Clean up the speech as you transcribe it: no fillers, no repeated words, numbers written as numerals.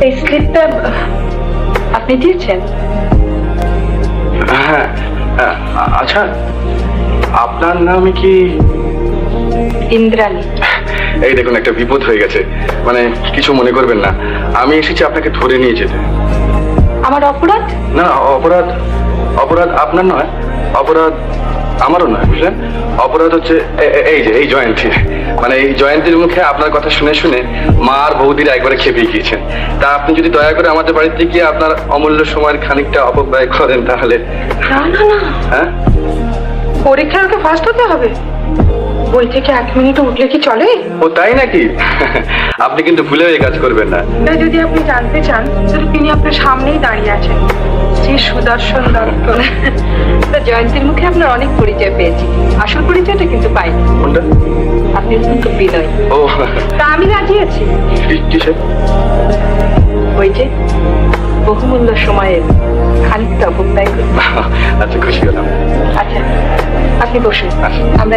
এই স্লিপটা আপনি দিয়েছেন? হ্যাঁ, আচ্ছা আপনার নাম কি? ইন্দ্রাণী। এই দেখুন, একটা বিপদ হয়ে গেছে, মানে কিছু মনে করবেন না, আমি এসেছি আপনাকে ধরে নিয়ে যেতে। আমার অপরাধ? না, অপরাধ অপরাধ আপনার নয়, অপরাধ আমারও নয়, বুঝলেন? অপরাধ হচ্ছে এই জয়ন্তী, মানে এই জয়ন্তীর মুখে আপনার কথা শুনে শুনে মা আর বৌদিরা একবারে খেপে গিয়েছেন। তা আপনি যদি দয়া করে আমাদের বাড়িতে গিয়ে আপনার অমূল্য সময়ের খানিকটা অপব্যয় করেন তাহলে। না না না, হ্যাঁ, পরীক্ষায় ওকে ফার্স্ট হতে হবে। বই থেকে 1 মিনিট উঠলে কি চলে? ও তাই নাকি? আপনি কিন্তু ভুলেও এই কাজ করবেন না। যদি আপনি জানতে চান, তাহলে তিনি আপনার সামনেই দাঁড়িয়ে আছেন, যে সুদর্শন দত্ত। তা জয়ন্তীর মুখে আপনার অনেক পরিচয় পেয়েছি, আসল পরিচয়টা কিন্তু পাইনি। কোনটা? আপনি অত্যন্ত বিনয়। ও তা আমি রাজি আছি। কিসের? ওই যে বহুমূল্য সময়ের খানিকটা অপব্যয় করি। আচ্ছা, খুশি হলাম। আচ্ছা, আপনি বসুন, আচ্ছা। আমরা